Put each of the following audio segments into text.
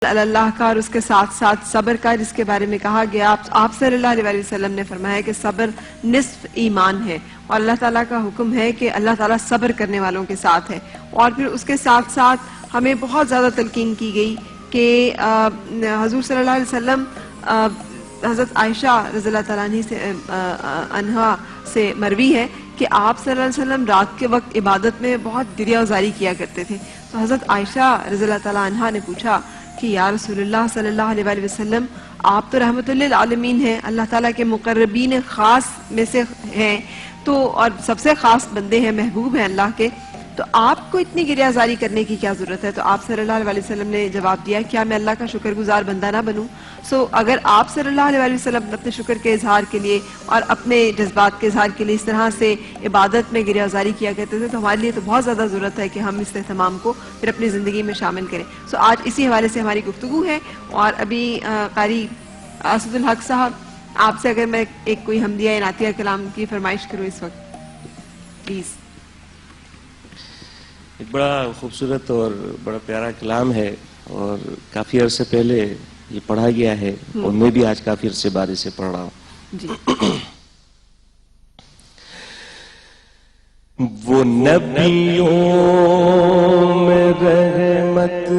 اللہ کا اور اس کے ساتھ ساتھ صبر کا، جس کے بارے میں کہا گیا آپ صلی اللہ علیہ وسلم نے فرمایا کہ صبر نصف ایمان ہے، اور اللہ تعالیٰ کا حکم ہے کہ اللہ تعالیٰ صبر کرنے والوں کے ساتھ ہے۔ اور پھر اس کے ساتھ ساتھ ہمیں بہت زیادہ تلقین کی گئی کہ حضور صلی اللہ علیہ وسلم حضرت عائشہ رضی اللہ تعالیٰ عنہا سے مروی ہے کہ آپ صلی اللہ علیہ وسلم رات کے وقت عبادت میں بہت دریا ازاری کیا کرتے تھے۔ تو حضرت عائشہ رضی اللہ تعالیٰ عنہا نے پوچھا کہ یا رسول اللہ صلی اللہ علیہ وسلم، آپ تو رحمت للعالمین ہیں، اللہ تعالیٰ کے مقربین خاص میں سے ہیں، تو اور سب سے خاص بندے ہیں، محبوب ہیں اللہ کے، تو آپ کو اتنی گریہ زاری کرنے کی کیا ضرورت ہے؟ تو آپ صلی اللہ علیہ وسلم نے جواب دیا، کیا میں اللہ کا شکر گزار بندہ نہ بنوں؟ اگر آپ صلی اللہ علیہ وسلم اپنے شکر کے اظہار کے لیے اور اپنے جذبات کے اظہار کے لیے اس طرح سے عبادت میں گریہ زاری کیا کرتے تھے، تو ہمارے لیے تو بہت زیادہ ضرورت ہے کہ ہم اس اہتمام کو پھر اپنی زندگی میں شامل کریں۔ آج اسی حوالے سے ہماری گفتگو ہے، اور ابھی قاری اسد الحق صاحب، آپ سے اگر میں ایک کوئی حمدیہ یا نعتیہ کلام کی فرمائش کروں اس وقت، پلیز۔ ایک بڑا خوبصورت اور بڑا پیارا کلام ہے، اور کافی عرصے پہلے یہ پڑھا گیا ہے، اور میں بھی آج کافی عرصے بعد اسے پڑھ رہا ہوں۔ جی۔ وہ نبیوں میں رحمت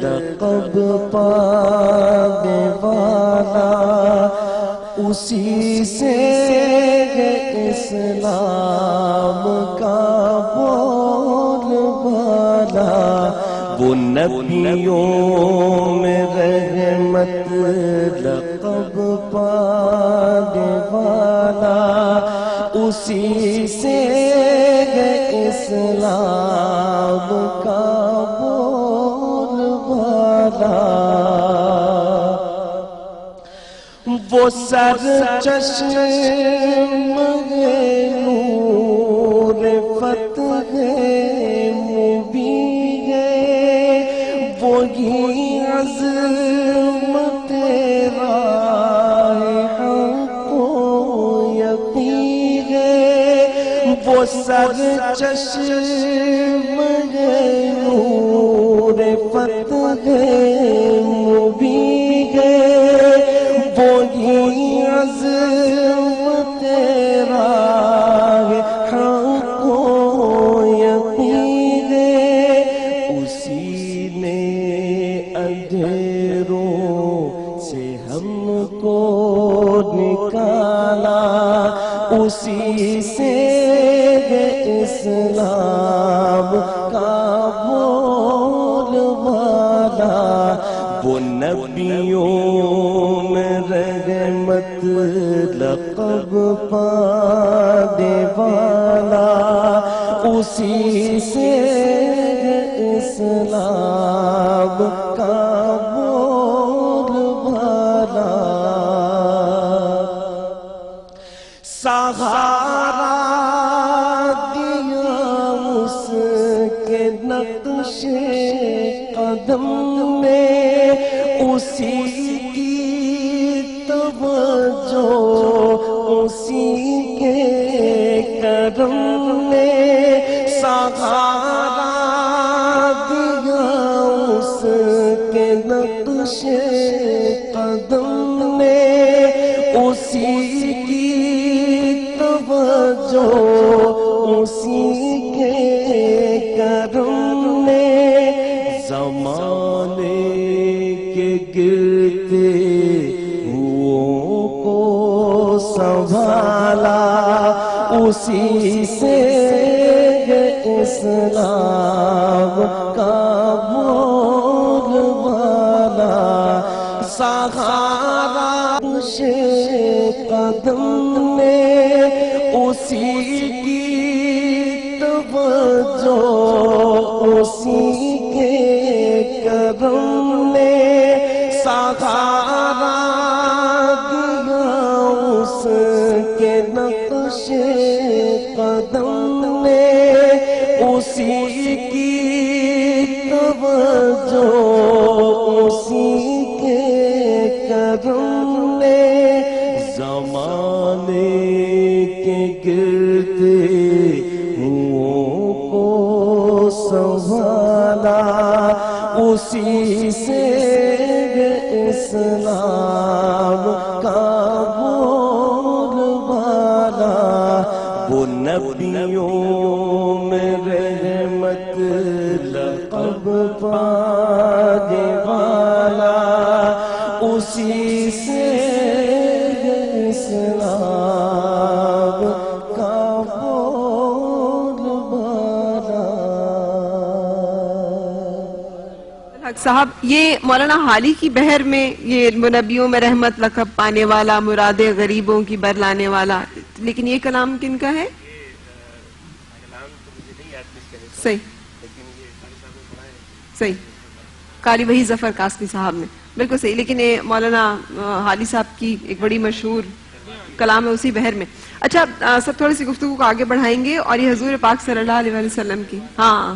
لقب پانے والا، اسی سے اسلام کا بول بالا۔ وہ نبیوں میں رحمت لقب پانے والا، اسی سے اسلام کا بول بالا۔ وہ سر چشم نور فتح مبین ہے، وہی عظمت راہ حق و یقین ہے۔ وہ سر چشم نور فتح مبین ہے، وہی عظمت راہ حق و یقین ہے۔ اسی نے اندھیروں سے ہم کو نکالا، اسی سے اسلام کا بول بالا۔ وہ نبیوں میں رحمت لقب پانے والا، اسی سے اسلام کا بول بالا۔ سہارا دیا اس کے نقش قدم میں، اسی کی توجہ اسی کے کرم میں۔ سہارا دیا اس کے نقش قدم میں، اسی کی توجہ اسی کے کرم میں۔ زمانے کے گرتے ہوئوں کو سنبھالا، اسی سے اسلام کا بول بالا۔ سہارا اس قدم میں، اسی کی توجہ اسی کے کرم میں۔ سہارا دیا اس کے نقش قدم میں، اسی کی توجہ اسی کے کرم میں۔ زمانے کے گرتے ہوئوں کو سنبھالا، اسی سے اسلام کا بول بالا، وہ نبیوں میں رحمت لقب پانے والا، اسی سے اسلام کا بول بالا۔ حق صاحب، یہ مولانا حالی کی بحر میں یہ نبیوں میں رحمت لقب پانے والا، مراد غریبوں کی بر لانے والا، لیکن یہ کلام کن کا ہے؟ صحیح صحیح، قاری وحید ظفر قاسمی صاحب نے، بالکل صحیح، لیکن یہ مولانا حالی صاحب کی ایک بڑی مشہور کلام ہے اسی بحر میں۔ اچھا سب تھوڑی سی گفتگو کو آگے بڑھائیں گے، اور یہ حضور پاک صلی اللہ علیہ وسلم کی، ہاں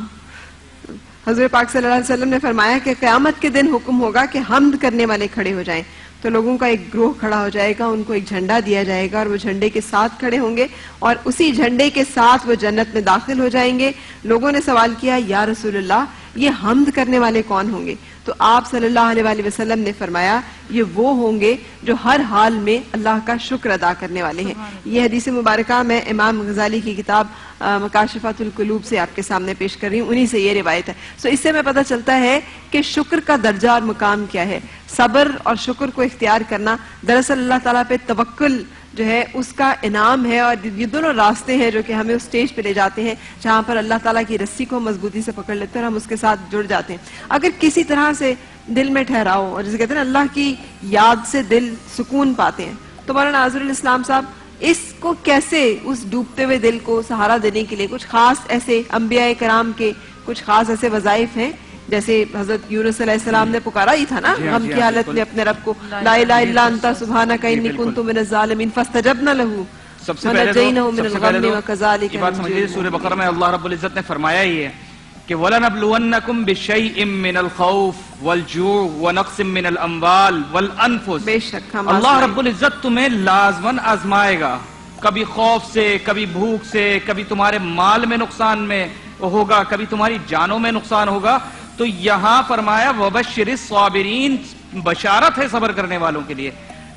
حضور پاک صلی اللہ علیہ وسلم نے فرمایا کہ قیامت کے دن حکم ہوگا کہ حمد کرنے والے کھڑے ہو جائیں، تو لوگوں کا ایک گروہ کھڑا ہو جائے گا، ان کو ایک جھنڈا دیا جائے گا، اور وہ جھنڈے کے ساتھ کھڑے ہوں گے، اور اسی جھنڈے کے ساتھ وہ جنت میں داخل ہو جائیں گے۔ لوگوں نے سوال کیا، یا رسول اللہ یہ حمد کرنے والے کون ہوں گے؟ تو آپ صلی اللہ علیہ وآلہ وسلم نے فرمایا یہ وہ ہوں گے جو ہر حال میں اللہ کا شکر ادا کرنے والے ہیں۔ یہ حدیث مبارکہ میں امام غزالی کی کتاب مکاشفۃ القلوب سے آپ کے سامنے پیش کر رہی ہوں، انہی سے یہ روایت ہے۔ سو اس سے میں پتہ چلتا ہے کہ شکر کا درجہ اور مقام کیا ہے۔ صبر اور شکر کو اختیار کرنا دراصل اللہ تعالیٰ پہ توکل جو ہے اس کا انعام ہے، اور یہ دونوں راستے ہیں جو کہ ہمیں اس سٹیج پہ لے جاتے ہیں جہاں پر اللہ تعالیٰ کی رسی کو مضبوطی سے پکڑ لیتے ہیں اور ہم اس کے ساتھ جڑ جاتے ہیں۔ اگر کسی طرح سے دل میں ٹھہراؤ، اور جسے کہتے ہیں نا اللہ کی یاد سے دل سکون پاتے ہیں، تو مولانا ناظر الاسلام صاحب اس کو کیسے، اس ڈوبتے ہوئے دل کو سہارا دینے کے لیے کچھ خاص ایسے انبیاء کرام کے کچھ خاص ایسے وظائف ہیں؟ جیسے حضرت یونس علیہ السلام نے پکارا ہی تھا نا غم کی حالت میں اپنے رب کو، لا الہ الا انت سبحانک انی کنت من الظالمین فاستجبنا لہ سب سے پہلے وکذالک یہ بات سمجھیے، سورہ بقرہ میں اللہ رب العزت نے فرمایا ہی ہے کہ وَلَنَبْلُوَنَّكُمْ بِشَيْءٍ مِّنَ الْخَوْفِ وَالْجُوعِ وَنَقْصٍ مِّنَ الْأَمْوَالِ وَالْأَنفُسِ، بے شک ہم اللہ رب العزت تمہیں لازماً آزمائے گا، کبھی خوف سے، کبھی بھوک سے، کبھی تمہارے مال میں نقصان میں ہوگا، کبھی تمہاری جانوں میں نقصان ہوگا۔ تو یہاں فرمایا وَبَشِّرِ الصَّابِرِينَ، بشارت ہے صبر کرنے والوں کے لیے۔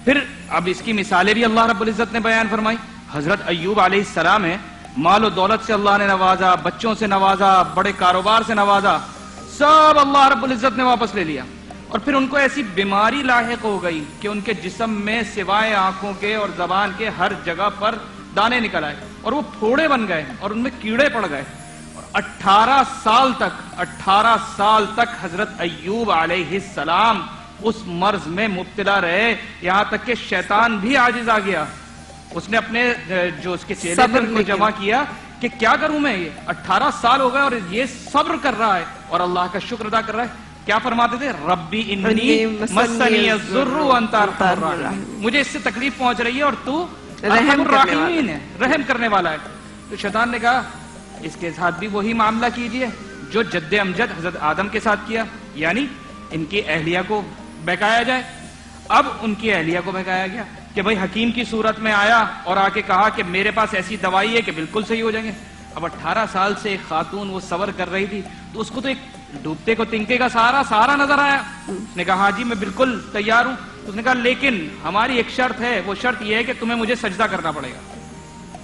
پھر اب اس کی مثالیں بھی اللہ رب العزت نے بیان فرمائی۔ حضرت ایوب علیہ السلام ہے، مال و دولت سے اللہ نے نوازا، بچوں سے نوازا، بڑے کاروبار سے نوازا، سب اللہ رب العزت نے واپس لے لیا، اور پھر ان کو ایسی بیماری لاحق ہو گئی کہ ان کے جسم میں سوائے آنکھوں کے اور زبان کے ہر جگہ پر دانے نکل آئے، اور وہ پھوڑے بن گئے اور ان میں کیڑے پڑ گئے، اور 18 سال تک حضرت ایوب علیہ السلام اس مرض میں مبتلا رہے، یہاں تک کہ شیطان بھی عاجز آ گیا۔ اس نے اپنے جو اس کے چیلے تھے ان کو جمع کیا کہ کیا کروں میں، یہ 18 سال ہو گئے اور یہ صبر کر رہا ہے اور اللہ کا شکر ادا کر رہا ہے۔ کیا فرماتے تھے؟ ربی انی مسنی الضر وانت ارحم الراحمین، مجھے اس سے تکلیف پہنچ رہی ہے اور تو ارحم الراحمین ہے، رحم کرنے والا ہے۔ تو شیطان نے کہا اس کے ساتھ بھی وہی معاملہ کیجئے جو جد امجد حضرت آدم کے ساتھ کیا، یعنی ان کی اہلیہ کو بہکایا جائے۔ اب ان کی اہلیہ کو بہکایا گیا کہ بھئی حکیم کی صورت میں آیا اور آ کے کہا کہ میرے پاس ایسی دوائی ہے کہ بالکل صحیح ہو جائیں گے۔ اب 18 سال سے ایک خاتون وہ صبر کر رہی تھی، تو اس کو تو ایک ڈوبتے کو تنکے کا سہارا نظر آیا۔ اس نے کہا ہاں جی میں بالکل تیار ہوں۔ اس نے کہا لیکن ہماری ایک شرط ہے، وہ شرط یہ ہے کہ تمہیں مجھے سجدہ کرنا پڑے گا۔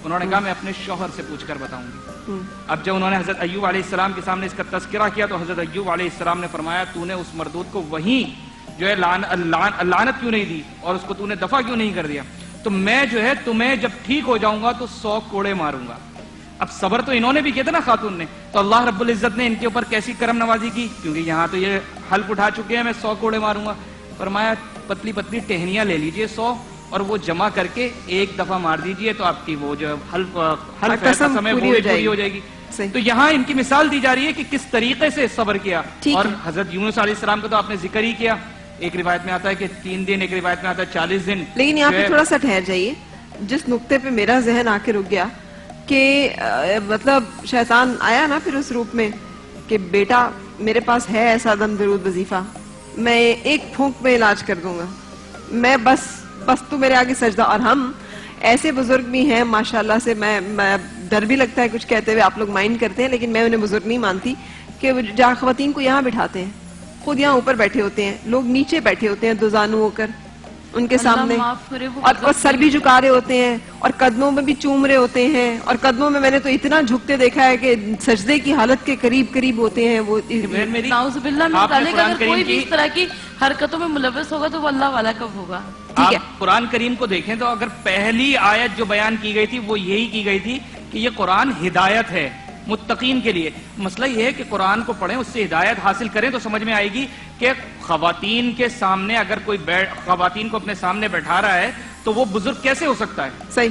انہوں نے کہا میں اپنے شوہر سے پوچھ کر بتاؤں گی۔ اب جب انہوں نے حضرت ایوب علیہ السلام کے سامنے اس کا تذکرہ کیا تو حضرت ایوب علیہ السلام نے فرمایا تو نے اس مردود کو وہیں جو ہے لعنت کیوں نہیں دی اور اس کو تو نے دفع کیوں نہیں کر دیا؟ تو میں جو ہے تمہیں جب ٹھیک ہو جاؤں گا تو 100 کوڑے ماروں گا۔ اب صبر تو انہوں نے بھی کیا تھا نا خاتون نے، تو اللہ رب العزت نے ان کے اوپر کیسی کرم نوازی کی، کیونکہ یہاں تو یہ حلف اٹھا چکے ہیں میں 100 کوڑے ماروں گا۔ فرمایا پتلی پتلی ٹہنیاں لے لیجئے 100 اور وہ جمع کر کے ایک دفعہ مار دیجئے تو آپ کی وہ جو حلف قسم ہے وہ پوری ہو جائے گی۔ تو یہاں ان کی مثال دی جا رہی ہے کہ کس طریقے سے صبر کیا۔ اور حضرت یونس علیہ السلام کا تو آپ نے ذکر ہی کیا، ایک روایت میں آتا ہے کہ 3 دن، ایک روایت میں آتا ہے 40 دن۔ لیکن یہاں پہ تھوڑا سا ٹھہر جائیے، جس نقطے پہ میرا ذہن آ کے رک گیا کہ مطلب شیطان آیا نا پھر اس روپ میں کہ بیٹا میرے پاس ہے ایسا دم درود وظیفہ، میں ایک پھونک میں علاج کر دوں گا، میں بس تو میرے آگے سجدہ۔ اور ہم ایسے بزرگ بھی ہیں ماشاءاللہ سے، میں ڈر بھی لگتا ہے کچھ کہتے ہوئے، آپ لوگ مائنڈ کرتے ہیں لیکن میں انہیں بزرگ نہیں مانتی، کہ خواتین کو یہاں بٹھاتے ہیں خود یہاں اوپر بیٹھے ہوتے ہیں, لوگ نیچے بیٹھے ہوتے ہیں دوزانو ہو کر ان کے سامنے, اور سر بھی جھکا رہے ہوتے ہیں اور قدموں میں بھی چوم رہے ہوتے ہیں, اور قدموں میں نے تو اتنا جھکتے دیکھا ہے کہ سجدے کی حالت کے قریب قریب ہوتے ہیں وہ. نعوذ باللہ من ذالک, اگر کوئی بھی اس طرح کی حرکتوں میں ملوث ہوگا تو وہ اللہ والا کب ہوگا؟ ٹھیک ہے, قرآن کریم کو دیکھیں تو اگر پہلی آیت جو بیان کی گئی تھی وہ یہی کی گئی تھی کہ یہ قرآن ہدایت ہے متقین کے لیے. مسئلہ یہ ہے کہ قرآن کو پڑھیں, اس سے ہدایت حاصل کریں تو سمجھ میں آئے گی کہ خواتین کے سامنے اگر کوئی خواتین کو اپنے سامنے بیٹھا رہا ہے تو وہ بزرگ کیسے ہو سکتا ہے؟ صحیح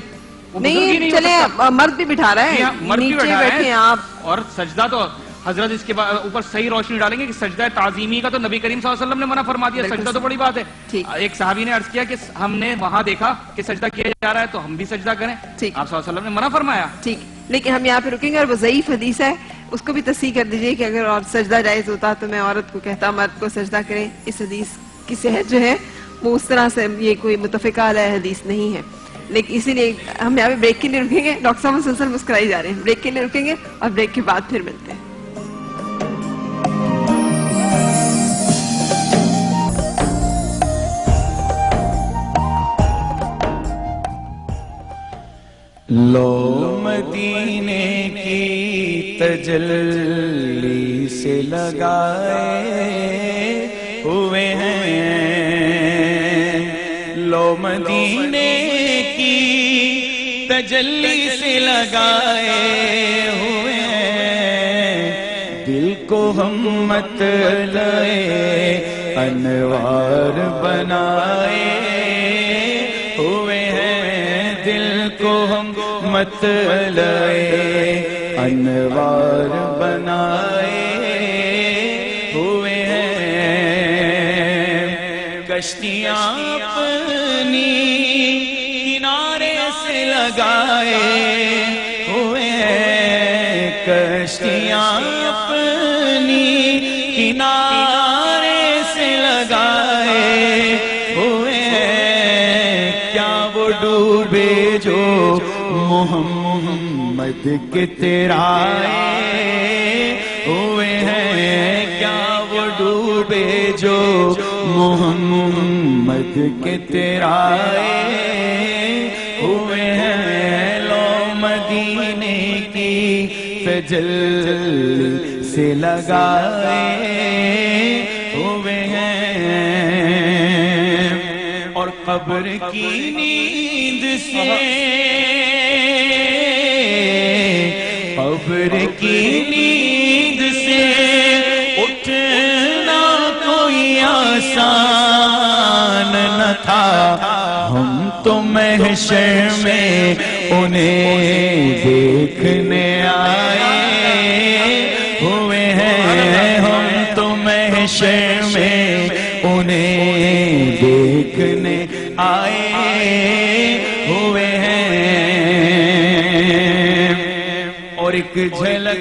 نہیں, چلے مرد بھی بٹھا رہا ہے, مرد بھی نیچے بیٹھے ہیں آپ, اور سجدہ تو حضرت اس کے اوپر صحیح روشنی ڈالیں گے کہ سجدہ تعظیمی کا تو نبی کریم صلی اللہ علیہ وسلم نے منع فرما دیا, سجدہ تو بڑی بات ہے. ایک صحابی نے عرض کیا کہ ہم نے وہاں دیکھا کہ سجدہ کیا جا رہا ہے تو ہم بھی سجدہ کریں, آپ صلی اللہ علیہ وسلم نے منع فرمایا. ٹھیک, لیکن ہم یہاں پہ رکیں گے, اور وہ ضعیف حدیث ہے اس کو بھی تصحیح کر دیجئے کہ اگر اور سجدہ جائز ہوتا تو میں عورت کو کہتا مرد کو سجدہ کریں. اس حدیث کی صحت جو ہے وہ اس طرح سے یہ کوئی متفقہ علیہ حدیث نہیں ہے. لیکن اسی لیے ہم یہاں پہ بریک کے لیے رکیں گے. ڈاکٹر صاحب مسلسل مسکرائی جا رہے ہیں, بریک کے لیے رکیں گے اور بریک کے بعد پھر ملتے ہیں. لو مدینے کی تجلی سے لگائے ہوئے ہیں, لو مدینے کی تجلی سے لگائے ہوئے ہیں, دل کو ہم مطلع انوار بنائے ہوئے ہیں, دل کو ہم مطلع انوار بنائے ہوئے ہیں, کشتیاں اپنی کنارے سے لگائے ہوئے ہیں, کشتیاں اپنی کنارے سے لگائے ہوئے ہیں, کیا وہ ڈوبے جو محمد کے تیرائے ہوئے ہیں, کیا وہ ڈوبے جو محمد کے تیرائے ہوئے ہیں, لو مدینے کی تجلی سے لگائے ہوئے ہیں, اور قبر کی نیند سے قبر کی نیند سے اٹھنا کوئی آسان نہ تھا, ہم تو محشر میں انہیں دیکھنے آئے ہوئے ہیں, ہم تو محشر میں انہیں دیکھنے آئے ہوئے ہیں, اور ایک جھلک